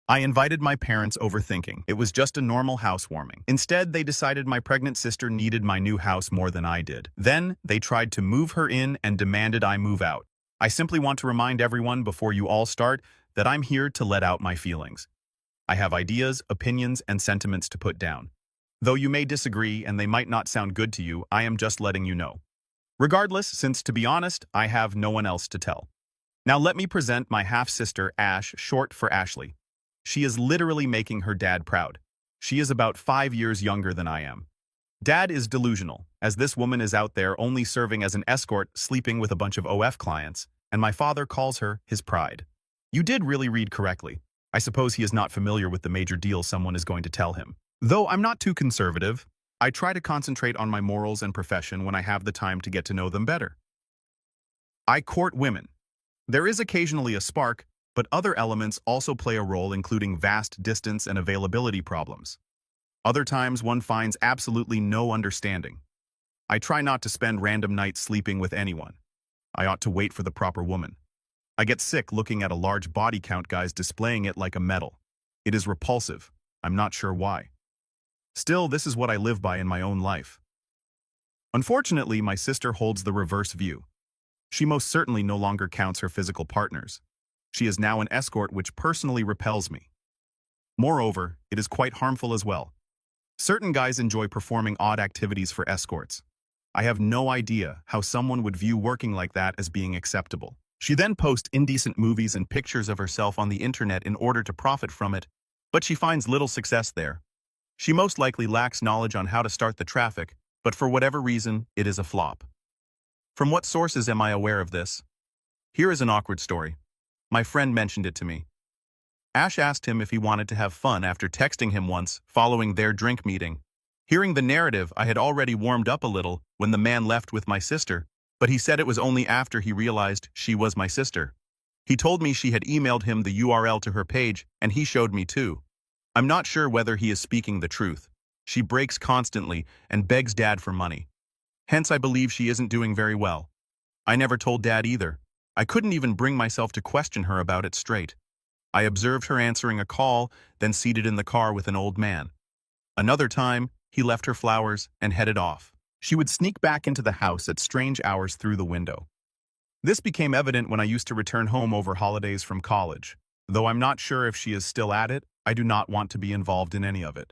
I invited my parents over thinking it was just a normal housewarming. Instead, they decided my pregnant sister needed my new house more than I did. Then, they tried to move her in and demanded I move out. I simply want to remind everyone before you all start that I'm here to let out my feelings. I have ideas, opinions, and sentiments to put down. Though you may disagree and they might not sound good to you, I am just letting you know. Regardless, since to be honest, I have no one else to tell. Now let me present my half-sister, Ash, short for Ashley. She is literally making her dad proud. She is about 5 years younger than I am. Dad is delusional, as this woman is out there only serving as an escort, sleeping with a bunch of OF clients, and my father calls her his pride. You did really read correctly. I suppose he is not familiar with the major deal someone is going to tell him. Though I'm not too conservative, I try to concentrate on my morals and profession when I have the time to get to know them better. I court women. There is occasionally a spark, but other elements also play a role, including vast distance and availability problems. Other times one finds absolutely no understanding. I try not to spend random nights sleeping with anyone. I ought to wait for the proper woman. I get sick looking at a large body count guys displaying it like a medal. It is repulsive. I'm not sure why. Still, this is what I live by in my own life. Unfortunately, my sister holds the reverse view. She most certainly no longer counts her physical partners. She is now an escort, which personally repels me. Moreover, it is quite harmful as well. Certain guys enjoy performing odd activities for escorts. I have no idea how someone would view working like that as being acceptable. She then posts indecent movies and pictures of herself on the internet in order to profit from it, but she finds little success there. She most likely lacks knowledge on how to start the traffic, but for whatever reason, it is a flop. From what sources am I aware of this? Here is an awkward story. My friend mentioned it to me. Ash asked him if he wanted to have fun after texting him once following their drink meeting. Hearing the narrative, I had already warmed up a little when the man left with my sister, but he said it was only after he realized she was my sister. He told me she had emailed him the URL to her page, and he showed me too. I'm not sure whether he is speaking the truth. She breaks constantly and begs Dad for money. Hence, I believe she isn't doing very well. I never told Dad either. I couldn't even bring myself to question her about it straight. I observed her answering a call, then seated in the car with an old man. Another time, he left her flowers and headed off. She would sneak back into the house at strange hours through the window. This became evident when I used to return home over holidays from college. Though I'm not sure if she is still at it, I do not want to be involved in any of it.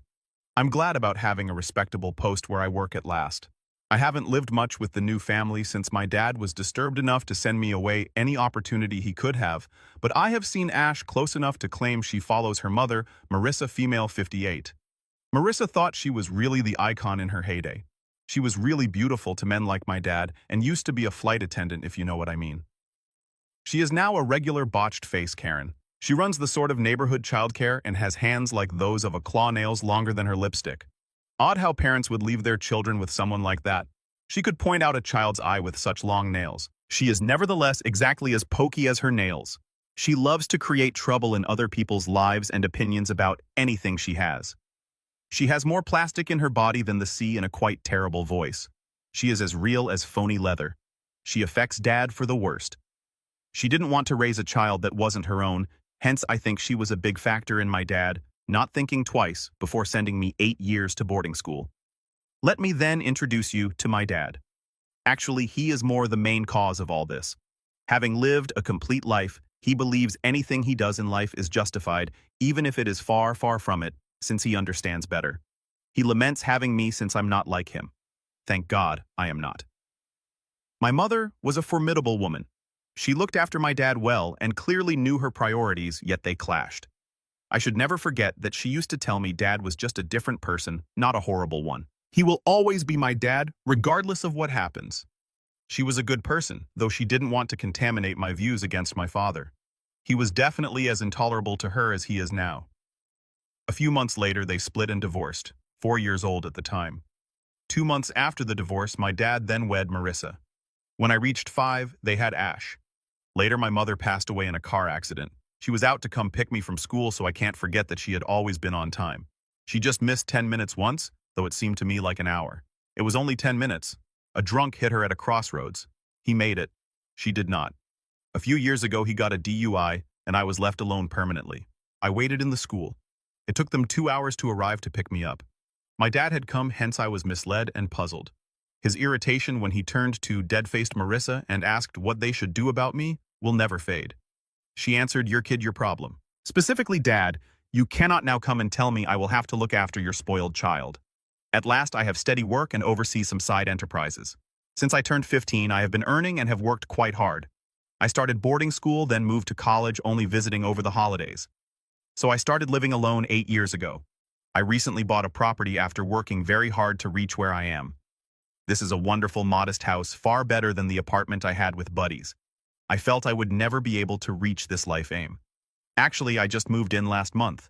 I'm glad about having a respectable post where I work at last. I haven't lived much with the new family since my dad was disturbed enough to send me away any opportunity he could have, but I have seen Ash close enough to claim she follows her mother, Marissa Female 58. Marissa thought she was really the icon in her heyday. She was really beautiful to men like my dad and used to be a flight attendant, if you know what I mean. She is now a regular botched face Karen. She runs the sort of neighborhood childcare and has hands like those of a claw, nails longer than her lipstick. Odd how parents would leave their children with someone like that. She could point out a child's eye with such long nails. She is nevertheless exactly as pokey as her nails. She loves to create trouble in other people's lives and opinions about anything she has. She has more plastic in her body than the sea and a quite terrible voice. She is as real as phony leather. She affects Dad for the worst. She didn't want to raise a child that wasn't her own, hence I think she was a big factor in my dad not thinking twice before sending me 8 years to boarding school. Let me then introduce you to my dad. Actually, he is more the main cause of all this. Having lived a complete life, he believes anything he does in life is justified, even if it is far, far from it, since he understands better. He laments having me since I'm not like him. Thank God I am not. My mother was a formidable woman. She looked after my dad well and clearly knew her priorities, yet they clashed. I should never forget that she used to tell me Dad was just a different person, not a horrible one. He will always be my dad, regardless of what happens. She was a good person, though she didn't want to contaminate my views against my father. He was definitely as intolerable to her as he is now. A few months later, they split and divorced, 4 years old at the time. 2 months after the divorce, my dad then wed Marissa. When I reached 5, they had Ash. Later, my mother passed away in a car accident. She was out to come pick me from school, so I can't forget that she had always been on time. She just missed 10 minutes once, though it seemed to me like an hour. It was only 10 minutes. A drunk hit her at a crossroads. He made it. She did not. A few years ago, he got a DUI, and I was left alone permanently. I waited in the school. It took them 2 hours to arrive to pick me up. My dad had come, hence I was misled and puzzled. His irritation when he turned to dead-faced Marissa and asked what they should do about me will never fade. She answered, "Your kid, your problem." Specifically, "Dad, you cannot now come and tell me I will have to look after your spoiled child. At last I have steady work and oversee some side enterprises. Since I turned 15, I have been earning and have worked quite hard. I started boarding school, then moved to college, only visiting over the holidays. So I started living alone 8 years ago. I recently bought a property after working very hard to reach where I am. This is a wonderful, modest house, far better than the apartment I had with buddies. I felt I would never be able to reach this life aim. Actually, I just moved in last month.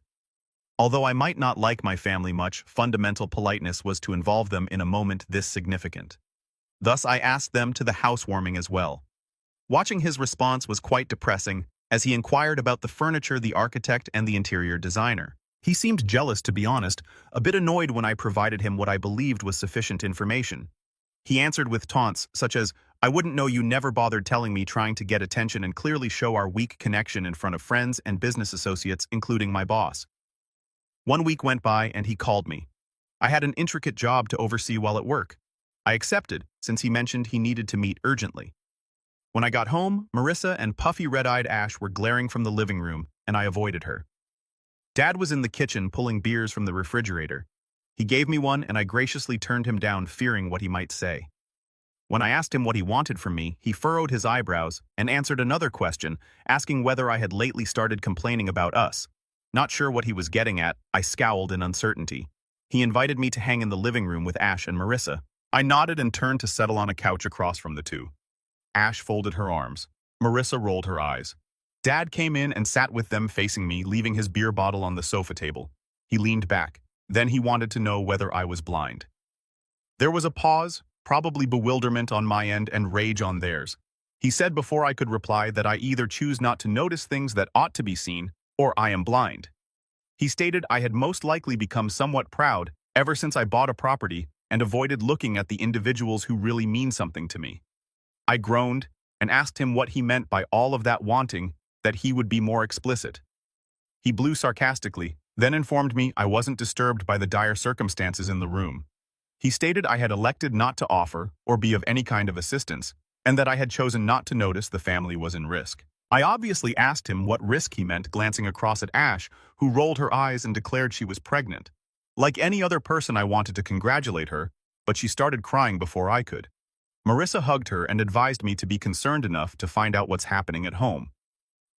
Although I might not like my family much, fundamental politeness was to involve them in a moment this significant. Thus, I asked them to the housewarming as well. Watching his response was quite depressing, as he inquired about the furniture, the architect, and the interior designer. He seemed jealous, to be honest, a bit annoyed when I provided him what I believed was sufficient information. He answered with taunts, such as, "I wouldn't know, you never bothered telling me," trying to get attention and clearly show our weak connection in front of friends and business associates, including my boss. 1 week went by and he called me. I had an intricate job to oversee while at work. I accepted, since he mentioned he needed to meet urgently. When I got home, Marissa and puffy red-eyed Ash were glaring from the living room, and I avoided her. Dad was in the kitchen pulling beers from the refrigerator. He gave me one and I graciously turned him down, fearing what he might say. When I asked him what he wanted from me, he furrowed his eyebrows and answered another question, asking whether I had lately started complaining about us. Not sure what he was getting at, I scowled in uncertainty. He invited me to hang in the living room with Ash and Marissa. I nodded and turned to settle on a couch across from the two. Ash folded her arms. Marissa rolled her eyes. Dad came in and sat with them facing me, leaving his beer bottle on the sofa table. He leaned back. Then he wanted to know whether I was blind. There was a pause, probably bewilderment on my end and rage on theirs. He said before I could reply that I either choose not to notice things that ought to be seen, or I am blind. He stated I had most likely become somewhat proud ever since I bought a property and avoided looking at the individuals who really mean something to me. I groaned and asked him what he meant by all of that, wanting that he would be more explicit. He blew sarcastically, then informed me I wasn't disturbed by the dire circumstances in the room. He stated I had elected not to offer or be of any kind of assistance, and that I had chosen not to notice the family was in risk. I obviously asked him what risk he meant, glancing across at Ash, who rolled her eyes and declared she was pregnant. Like any other person, I wanted to congratulate her, but she started crying before I could. Marissa hugged her and advised me to be concerned enough to find out what's happening at home.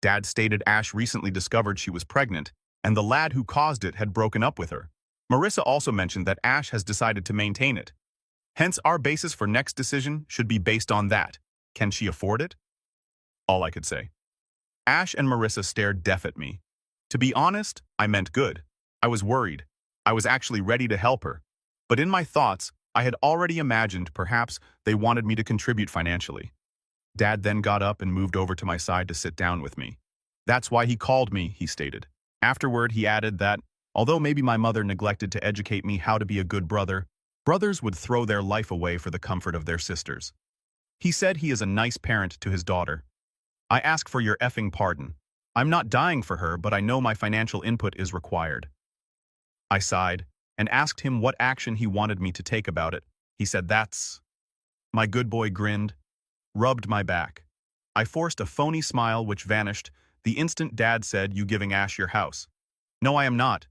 Dad stated Ash recently discovered she was pregnant, and the lad who caused it had broken up with her. Marissa also mentioned that Ash has decided to maintain it. Hence, our basis for next decision should be based on that. Can she afford it? All I could say. Ash and Marissa stared deaf at me. To be honest, I meant good. I was worried. I was actually ready to help her. But in my thoughts, I had already imagined perhaps they wanted me to contribute financially. Dad then got up and moved over to my side to sit down with me. That's why he called me, he stated. Afterward, he added that, although maybe my mother neglected to educate me how to be a good brother, brothers would throw their life away for the comfort of their sisters. He said he is a nice parent to his daughter. I ask for your effing pardon. I'm not dying for her, but I know my financial input is required. I sighed and asked him what action he wanted me to take about it. He said, "That's..." My good boy grinned, rubbed my back. I forced a phony smile which vanished the instant Dad said, "You giving Ash your house?" "No, I am not."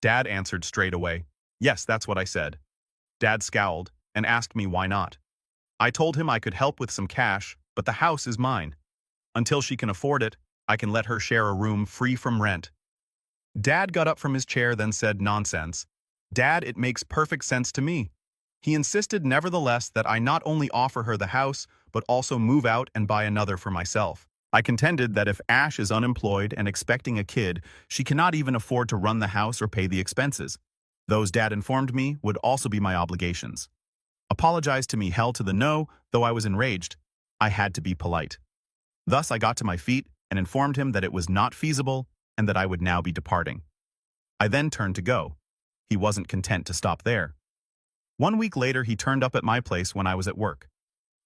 Dad answered straight away. "Yes, that's what I said." Dad scowled and asked me why not. I told him I could help with some cash, but the house is mine. Until she can afford it, I can let her share a room free from rent. Dad got up from his chair, then said, "Nonsense. Dad, it makes perfect sense to me." He insisted nevertheless that I not only offer her the house, but also move out and buy another for myself. I contended that if Ash is unemployed and expecting a kid, she cannot even afford to run the house or pay the expenses. Those, Dad informed me, would also be my obligations. Apologize to me, hell to the no, though I was enraged. I had to be polite. Thus I got to my feet and informed him that it was not feasible and that I would now be departing. I then turned to go. He wasn't content to stop there. 1 week later, he turned up at my place when I was at work.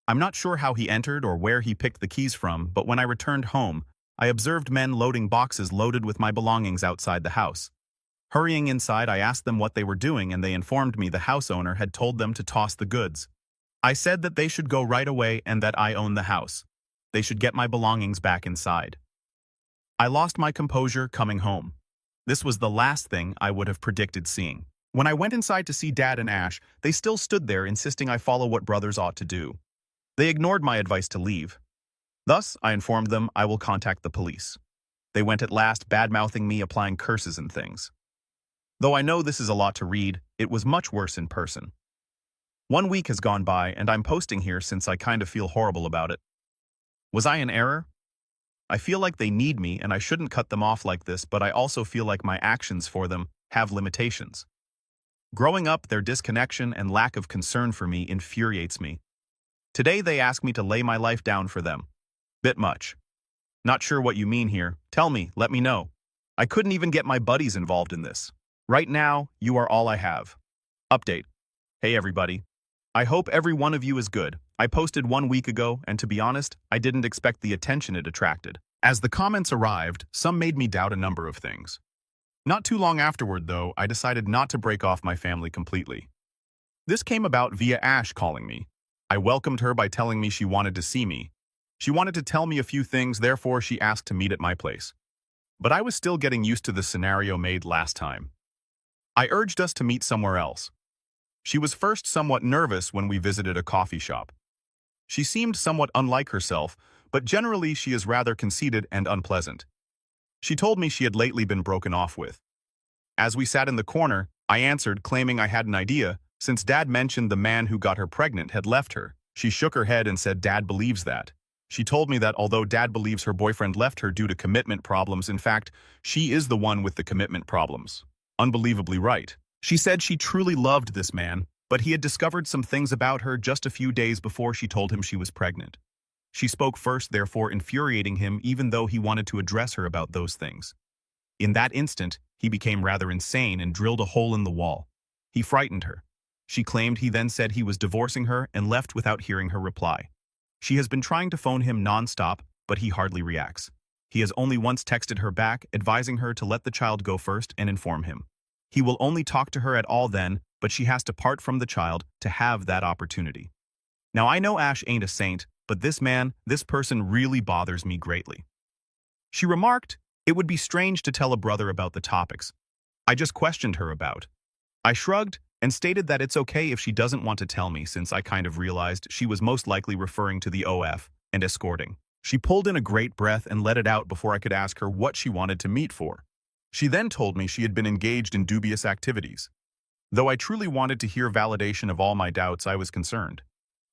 I'm not sure how he entered or where he picked the keys from, but when I returned home, I observed men loading boxes loaded with my belongings outside the house. Hurrying inside, I asked them what they were doing, and they informed me the house owner had told them to toss the goods. I said that they should go right away and that I own the house. They should get my belongings back inside. I lost my composure coming home. This was the last thing I would have predicted seeing. When I went inside to see Dad and Ash, they still stood there insisting I follow what brothers ought to do. They ignored my advice to leave. Thus, I informed them I will contact the police. They went at last, bad-mouthing me, applying curses and things. Though I know this is a lot to read, it was much worse in person. 1 week has gone by, and I'm posting here since I kind of feel horrible about it. Was I in error? I feel like they need me and I shouldn't cut them off like this, but I also feel like my actions for them have limitations. Growing up, their disconnection and lack of concern for me infuriates me. Today they ask me to lay my life down for them. Bit much. Not sure what you mean here. Tell me, let me know. I couldn't even get my buddies involved in this. Right now, you are all I have. Update. Hey everybody. I hope every one of you is good. I posted 1 week ago, and to be honest, I didn't expect the attention it attracted. As the comments arrived, some made me doubt a number of things. Not too long afterward, though, I decided not to break off my family completely. This came about via Ash calling me. I welcomed her by telling me she wanted to see me. She wanted to tell me a few things, therefore she asked to meet at my place. But I was still getting used to the scenario made last time. I urged us to meet somewhere else. She was first somewhat nervous when we visited a coffee shop. She seemed somewhat unlike herself, but generally she is rather conceited and unpleasant. She told me she had lately been broken off with. As we sat in the corner, I answered, claiming I had an idea, since Dad mentioned the man who got her pregnant had left her. She shook her head and said Dad believes that. She told me that although Dad believes her boyfriend left her due to commitment problems, in fact, she is the one with the commitment problems. Unbelievably right. She said she truly loved this man, but he had discovered some things about her just a few days before she told him she was pregnant. She spoke first, therefore infuriating him even though he wanted to address her about those things. In that instant, he became rather insane and drilled a hole in the wall. He frightened her. She claimed he then said he was divorcing her and left without hearing her reply. She has been trying to phone him non-stop, but he hardly reacts. He has only once texted her back, advising her to let the child go first and inform him. He will only talk to her at all then, but she has to part from the child to have that opportunity. Now I know Ash ain't a saint, but this person really bothers me greatly. She remarked, it would be strange to tell a brother about the topics I just questioned her about. I shrugged and stated that it's okay if she doesn't want to tell me, since I kind of realized she was most likely referring to the OF and escorting. She pulled in a great breath and let it out before I could ask her what she wanted to meet for. She then told me she had been engaged in dubious activities. Though I truly wanted to hear validation of all my doubts, I was concerned.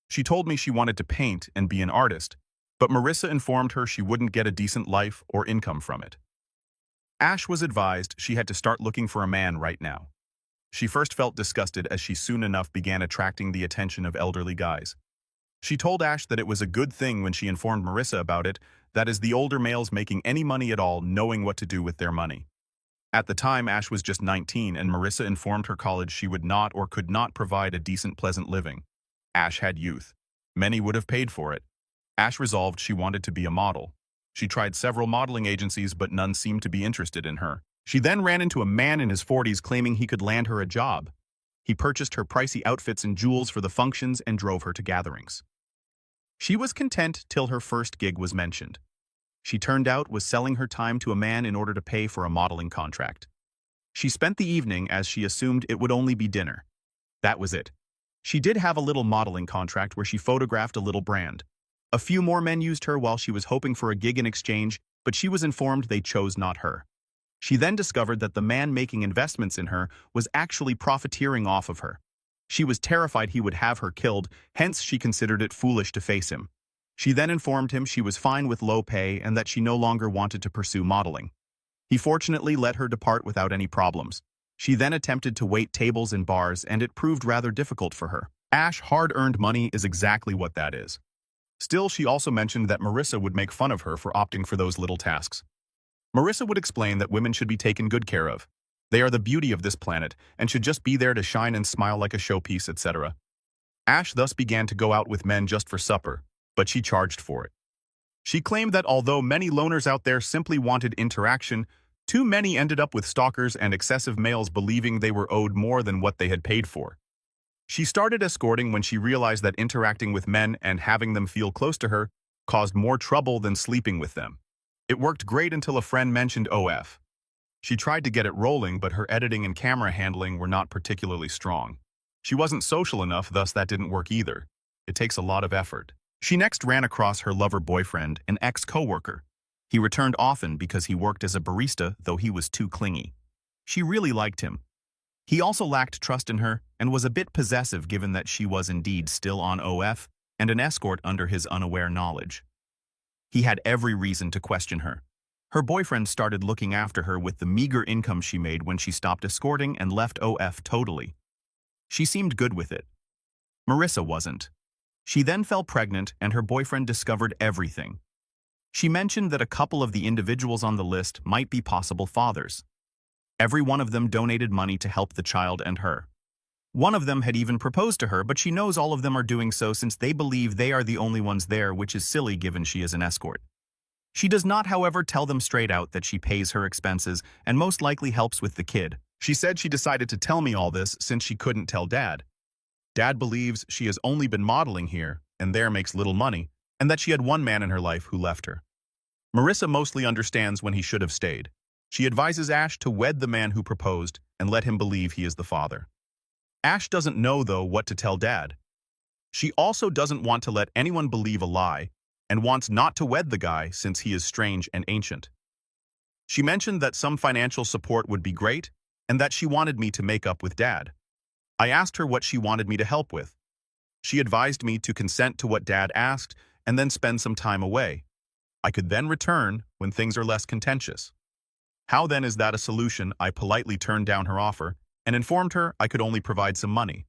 She told me she wanted to paint and be an artist, but Marissa informed her she wouldn't get a decent life or income from it. Ash was advised she had to start looking for a man right now. She first felt disgusted as she soon enough began attracting the attention of elderly guys. She told Ash that it was a good thing when she informed Marissa about it, that is the older males making any money at all knowing what to do with their money. At the time, Ash was just 19 and Marissa informed her college she would not or could not provide a decent, pleasant living. Ash had youth. Many would have paid for it. Ash resolved she wanted to be a model. She tried several modeling agencies, but none seemed to be interested in her. She then ran into a man in his 40s claiming he could land her a job. He purchased her pricey outfits and jewels for the functions and drove her to gatherings. She was content till her first gig was mentioned. She turned out was selling her time to a man in order to pay for a modeling contract. She spent the evening as she assumed it would only be dinner. That was it. She did have a little modeling contract where she photographed a little brand. A few more men used her while she was hoping for a gig in exchange, but she was informed they chose not her. She then discovered that the man making investments in her was actually profiteering off of her. She was terrified he would have her killed, hence she considered it foolish to face him. She then informed him she was fine with low pay and that she no longer wanted to pursue modeling. He fortunately let her depart without any problems. She then attempted to wait tables in bars, and it proved rather difficult for her. Ash hard-earned money is exactly what that is. Still, she also mentioned that Marissa would make fun of her for opting for those little tasks. Marissa would explain that women should be taken good care of. They are the beauty of this planet and should just be there to shine and smile like a showpiece, etc. Ash thus began to go out with men just for supper, but she charged for it. She claimed that although many loners out there simply wanted interaction, too many ended up with stalkers and excessive males believing they were owed more than what they had paid for. She started escorting when she realized that interacting with men and having them feel close to her caused more trouble than sleeping with them. It worked great until a friend mentioned OF. She tried to get it rolling, but her editing and camera handling were not particularly strong. She wasn't social enough, thus that didn't work either. It takes a lot of effort. She next ran across her lover boyfriend, an ex-coworker. He returned often because he worked as a barista, though he was too clingy. She really liked him. He also lacked trust in her and was a bit possessive given that she was indeed still on OF and an escort under his unaware knowledge. He had every reason to question her. Her boyfriend started looking after her with the meager income she made when she stopped escorting and left OF totally. She seemed good with it. Marissa wasn't. She then fell pregnant and her boyfriend discovered everything. She mentioned that a couple of the individuals on the list might be possible fathers. Every one of them donated money to help the child and her. One of them had even proposed to her, but she knows all of them are doing so since they believe they are the only ones there, which is silly given she is an escort. She does not, however, tell them straight out that she pays her expenses and most likely helps with the kid. She said she decided to tell me all this since she couldn't tell Dad. Dad believes she has only been modeling here and there makes little money, and that she had one man in her life who left her. Marissa mostly understands when he should have stayed. She advises Ash to wed the man who proposed and let him believe he is the father. Ash doesn't know, though, what to tell Dad. She also doesn't want to let anyone believe a lie and wants not to wed the guy since he is strange and ancient. She mentioned that some financial support would be great and that she wanted me to make up with Dad. I asked her what she wanted me to help with. She advised me to consent to what Dad asked and then spend some time away. I could then return when things are less contentious. How then is that a solution? I politely turned down her offer and informed her I could only provide some money.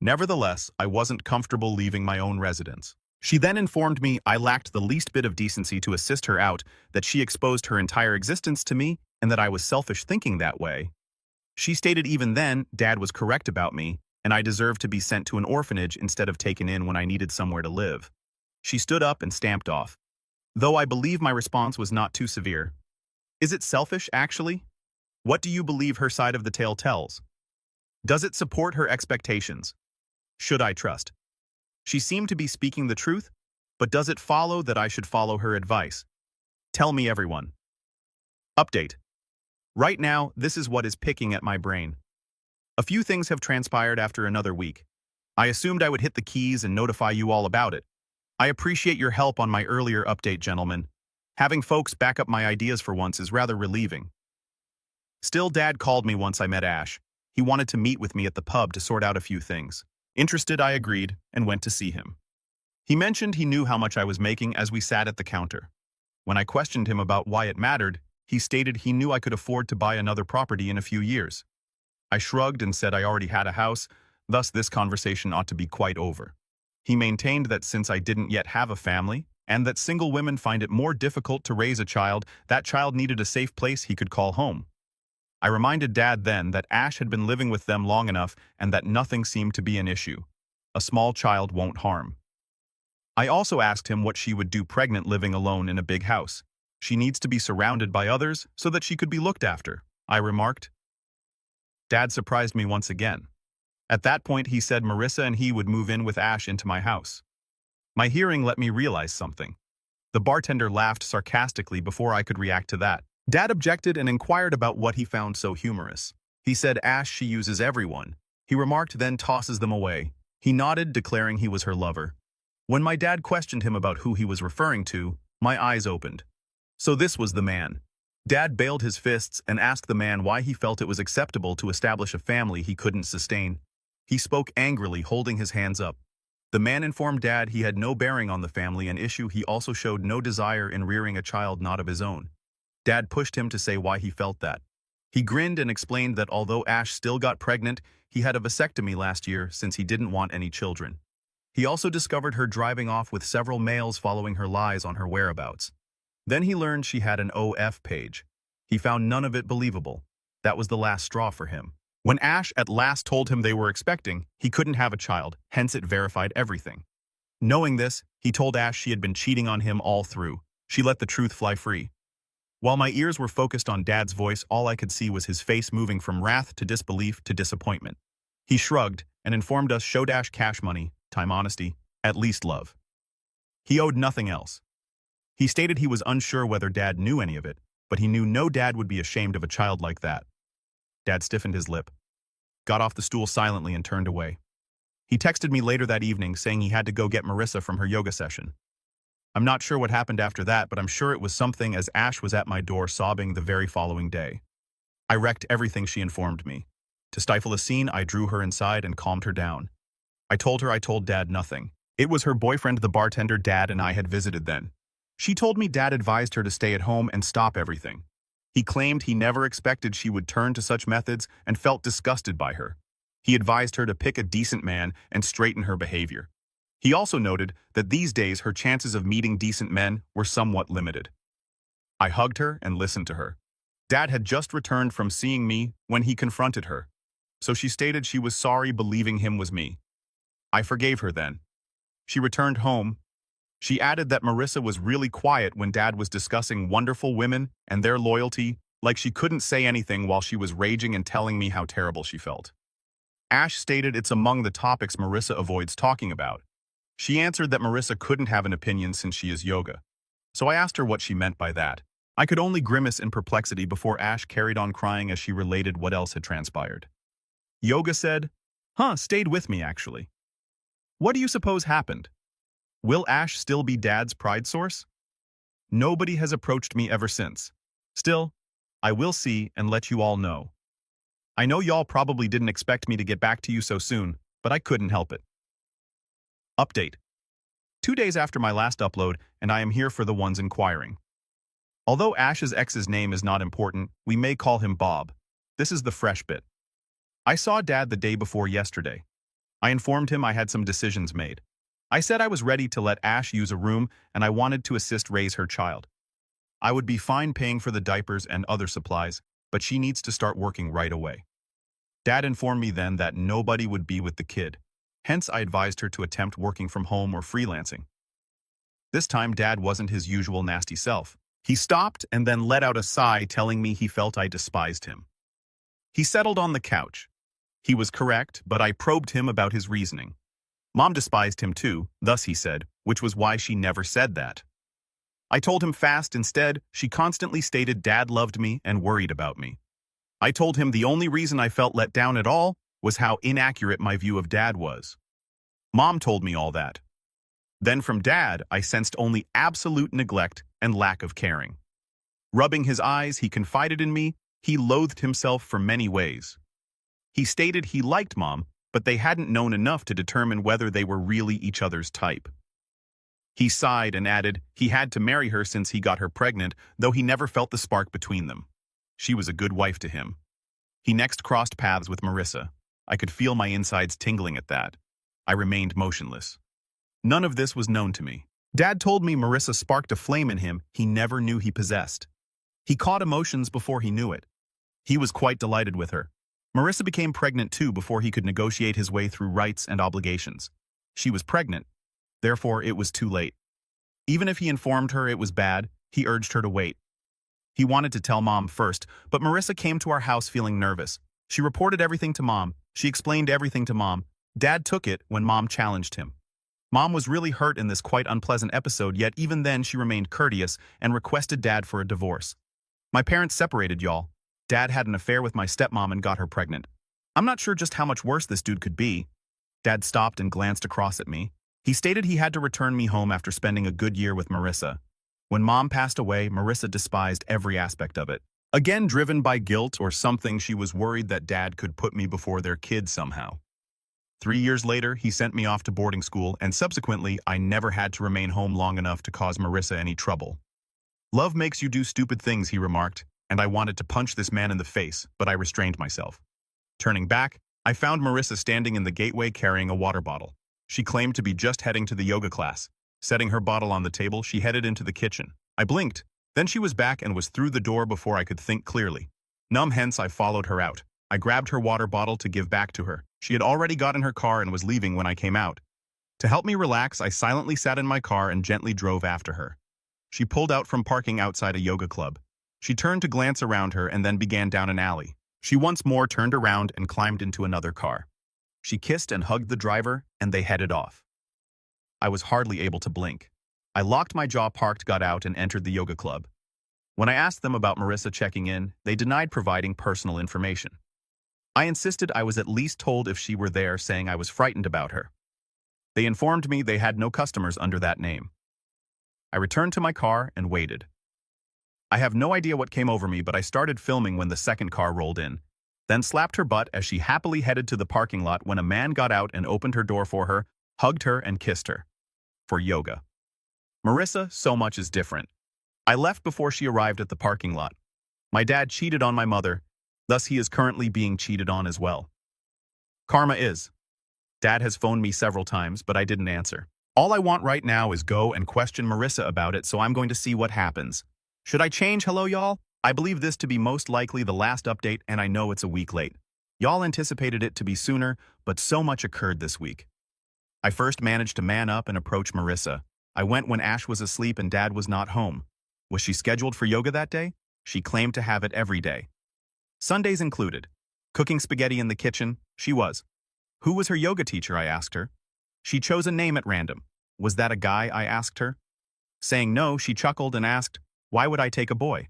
Nevertheless, I wasn't comfortable leaving my own residence. She then informed me I lacked the least bit of decency to assist her out, that she exposed her entire existence to me, and that I was selfish thinking that way. She stated even then Dad was correct about me, and I deserved to be sent to an orphanage instead of taken in when I needed somewhere to live. She stood up and stamped off. Though I believe my response was not too severe. Is it selfish, actually? What do you believe her side of the tale tells? Does it support her expectations? Should I trust? She seemed to be speaking the truth, but does it follow that I should follow her advice? Tell me, everyone. Update. Right now, this is what is picking at my brain. A few things have transpired after another week. I assumed I would hit the keys and notify you all about it. I appreciate your help on my earlier update, gentlemen. Having folks back up my ideas for once is rather relieving. Still, Dad called me once I met Ash. He wanted to meet with me at the pub to sort out a few things. Interested, I agreed and went to see him. He mentioned he knew how much I was making as we sat at the counter. When I questioned him about why it mattered, he stated he knew I could afford to buy another property in a few years. I shrugged and said I already had a house, thus this conversation ought to be quite over. He maintained that since I didn't yet have a family, and that single women find it more difficult to raise a child, that child needed a safe place he could call home. I reminded Dad then that Ash had been living with them long enough and that nothing seemed to be an issue. A small child won't harm. I also asked him what she would do pregnant living alone in a big house. She needs to be surrounded by others so that she could be looked after, I remarked. Dad surprised me once again. At that point, he said Marissa and he would move in with Ash into my house. My hearing let me realize something. The bartender laughed sarcastically before I could react to that. Dad objected and inquired about what he found so humorous. He said Ash she uses everyone. He remarked then tosses them away. He nodded, declaring he was her lover. When my dad questioned him about who he was referring to, my eyes opened. So this was the man. Dad baled his fists and asked the man why he felt it was acceptable to establish a family he couldn't sustain. He spoke angrily, holding his hands up. The man informed Dad he had no bearing on the family, an issue he also showed no desire in rearing a child not of his own. Dad pushed him to say why he felt that. He grinned and explained that although Ash still got pregnant, he had a vasectomy last year since he didn't want any children. He also discovered her driving off with several males following her lies on her whereabouts. Then he learned she had an OF page. He found none of it believable. That was the last straw for him. When Ash at last told him they were expecting, he couldn't have a child, hence it verified everything. Knowing this, he told Ash she had been cheating on him all through. She let the truth fly free. While my ears were focused on Dad's voice, all I could see was his face moving from wrath to disbelief to disappointment. He shrugged and informed us show Ash cash money, time honesty, at least love. He owed nothing else. He stated he was unsure whether Dad knew any of it, but he knew no dad would be ashamed of a child like that. Dad stiffened his lip, got off the stool silently and turned away. He texted me later that evening saying he had to go get Marissa from her yoga session. I'm not sure what happened after that, but I'm sure it was something as Ash was at my door sobbing the very following day. I wrecked everything she informed me. To stifle a scene, I drew her inside and calmed her down. I told her I told Dad nothing. It was her boyfriend, the bartender Dad and I had visited then. She told me Dad advised her to stay at home and stop everything. He claimed he never expected she would turn to such methods and felt disgusted by her. He advised her to pick a decent man and straighten her behavior. He also noted that these days her chances of meeting decent men were somewhat limited. I hugged her and listened to her. Dad had just returned from seeing me when he confronted her, so she stated she was sorry believing him was me. I forgave her then. She returned home. She added that Marissa was really quiet when Dad was discussing wonderful women and their loyalty, like she couldn't say anything while she was raging and telling me how terrible she felt. Ash stated it's among the topics Marissa avoids talking about. She answered that Marissa couldn't have an opinion since she is yoga. So I asked her what she meant by that. I could only grimace in perplexity before Ash carried on crying as she related what else had transpired. Yoga said, stayed with me actually. What do you suppose happened? Will Ash still be Dad's pride source? Nobody has approached me ever since. Still, I will see and let you all know. I know y'all probably didn't expect me to get back to you so soon, but I couldn't help it. Update. 2 days after my last upload, and I am here for the ones inquiring. Although Ash's ex's name is not important, we may call him Bob. This is the fresh bit. I saw Dad the day before yesterday. I informed him I had some decisions made. I said I was ready to let Ash use a room and I wanted to assist raise her child. I would be fine paying for the diapers and other supplies, but she needs to start working right away. Dad informed me then that nobody would be with the kid. Hence, I advised her to attempt working from home or freelancing. This time, Dad wasn't his usual nasty self. He stopped and then let out a sigh, telling me he felt I despised him. He settled on the couch. He was correct, but I probed him about his reasoning. Mom despised him too, thus he said, which was why she never said that. I told him fast instead, she constantly stated Dad loved me and worried about me. I told him the only reason I felt let down at all was how inaccurate my view of Dad was. Mom told me all that. Then from Dad, I sensed only absolute neglect and lack of caring. Rubbing his eyes, he confided in me, he loathed himself for many ways. He stated he liked Mom, but they hadn't known enough to determine whether they were really each other's type. He sighed and added he had to marry her since he got her pregnant, though he never felt the spark between them. She was a good wife to him. He next crossed paths with Marissa. I could feel my insides tingling at that. I remained motionless. None of this was known to me. Dad told me Marissa sparked a flame in him he never knew he possessed. He caught emotions before he knew it. He was quite delighted with her. Marissa became pregnant too before he could negotiate his way through rights and obligations. She was pregnant. Therefore, it was too late. Even if he informed her it was bad, he urged her to wait. He wanted to tell Mom first, but Marissa came to our house feeling nervous. She reported everything to Mom. She explained everything to Mom. Dad took it when Mom challenged him. Mom was really hurt in this quite unpleasant episode, yet even then she remained courteous and requested Dad for a divorce. My parents separated, y'all. Dad had an affair with my stepmom and got her pregnant. I'm not sure just how much worse this dude could be. Dad stopped and glanced across at me. He stated he had to return me home after spending a good year with Marissa. When Mom passed away, Marissa despised every aspect of it. Again, driven by guilt or something, she was worried that Dad could put me before their kid somehow. 3 years later, he sent me off to boarding school, and subsequently, I never had to remain home long enough to cause Marissa any trouble. Love makes you do stupid things, he remarked, and I wanted to punch this man in the face, but I restrained myself. Turning back, I found Marissa standing in the gateway carrying a water bottle. She claimed to be just heading to the yoga class. Setting her bottle on the table, she headed into the kitchen. I blinked. Then she was back and was through the door before I could think clearly. Numb hence, I followed her out. I grabbed her water bottle to give back to her. She had already got in her car and was leaving when I came out. To help me relax, I silently sat in my car and gently drove after her. She pulled out from parking outside a yoga club. She turned to glance around her and then began down an alley. She once more turned around and climbed into another car. She kissed and hugged the driver, and they headed off. I was hardly able to blink. I locked my jaw, parked, got out, and entered the yoga club. When I asked them about Marissa checking in, they denied providing personal information. I insisted I was at least told if she were there, saying I was frightened about her. They informed me they had no customers under that name. I returned to my car and waited. I have no idea what came over me, but I started filming when the second car rolled in, then slapped her butt as she happily headed to the parking lot when a man got out and opened her door for her, hugged her, and kissed her. For yoga. Marissa, so much is different. I left before she arrived at the parking lot. My dad cheated on my mother, thus he is currently being cheated on as well. Karma is. Dad has phoned me several times, but I didn't answer. All I want right now is go and question Marissa about it, so I'm going to see what happens. Should I change? Hello, y'all? I believe this to be most likely the last update, and I know it's a week late. Y'all anticipated it to be sooner, but so much occurred this week. I first managed to man up and approach Marissa. I went when Ash was asleep and Dad was not home. Was she scheduled for yoga that day? She claimed to have it every day. Sundays included. Cooking spaghetti in the kitchen, she was. Who was her yoga teacher? I asked her. She chose a name at random. Was that a guy? I asked her. Saying no, she chuckled and asked, why would I take a boy?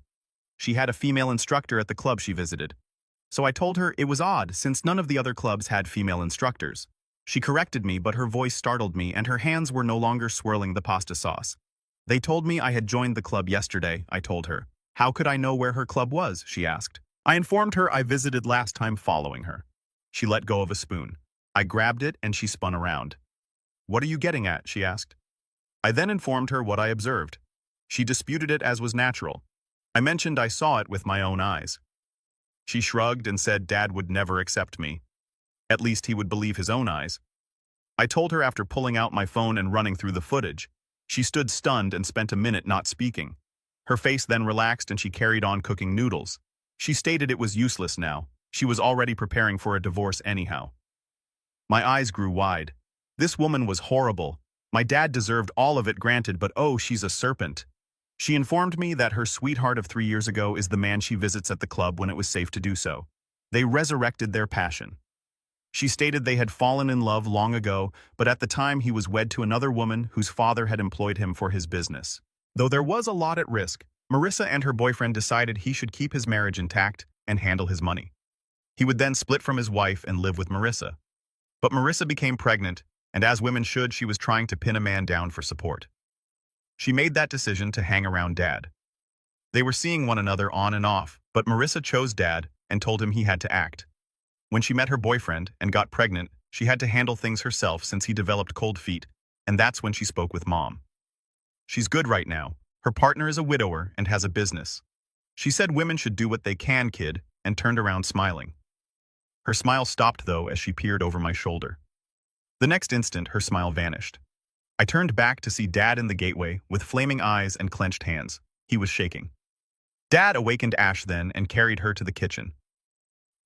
She had a female instructor at the club she visited. So I told her it was odd since none of the other clubs had female instructors. She corrected me, but her voice startled me and her hands were no longer swirling the pasta sauce. They told me I had joined the club yesterday, I told her. How could I know where her club was? She asked. I informed her I visited last time following her. She let go of a spoon. I grabbed it and she spun around. What are you getting at? She asked. I then informed her what I observed. She disputed it as was natural. I mentioned I saw it with my own eyes. She shrugged and said Dad would never accept me. At least he would believe his own eyes. I told her after pulling out my phone and running through the footage. She stood stunned and spent a minute not speaking. Her face then relaxed and she carried on cooking noodles. She stated it was useless now. She was already preparing for a divorce anyhow. My eyes grew wide. This woman was horrible. My dad deserved all of it, granted, but oh, she's a serpent. She informed me that her sweetheart of 3 years ago is the man she visits at the club when it was safe to do so. They resurrected their passion. She stated they had fallen in love long ago, but at the time he was wed to another woman whose father had employed him for his business. Though there was a lot at risk, Marissa and her boyfriend decided he should keep his marriage intact and handle his money. He would then split from his wife and live with Marissa. But Marissa became pregnant, and as women should, she was trying to pin a man down for support. She made that decision to hang around Dad. They were seeing one another on and off, but Marissa chose Dad and told him he had to act. When she met her boyfriend and got pregnant, she had to handle things herself since he developed cold feet, and that's when she spoke with Mom. She's good right now. Her partner is a widower and has a business. She said women should do what they can, kid, and turned around smiling. Her smile stopped, though, as she peered over my shoulder. The next instant, her smile vanished. I turned back to see Dad in the gateway with flaming eyes and clenched hands. He was shaking. Dad awakened Ash then and carried her to the kitchen.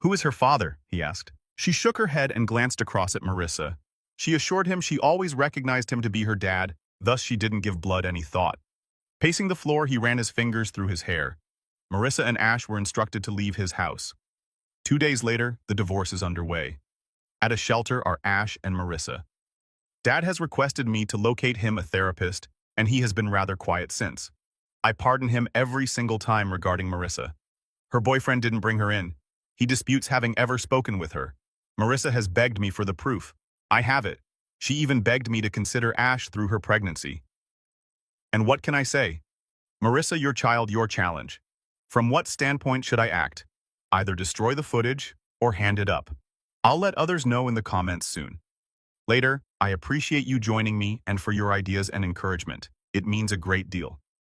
Who is her father? He asked. She shook her head and glanced across at Marissa. She assured him she always recognized him to be her dad, thus she didn't give blood any thought. Pacing the floor, he ran his fingers through his hair. Marissa and Ash were instructed to leave his house. 2 days later, the divorce is underway. At a shelter are Ash and Marissa. Dad has requested me to locate him a therapist, and he has been rather quiet since. I pardon him every single time regarding Marissa. Her boyfriend didn't bring her in. He disputes having ever spoken with her. Marissa has begged me for the proof. I have it. She even begged me to consider Ash through her pregnancy. And what can I say? Marissa, your child, your challenge. From what standpoint should I act? Either destroy the footage or hand it up. I'll let others know in the comments soon. Later, I appreciate you joining me and for your ideas and encouragement. It means a great deal.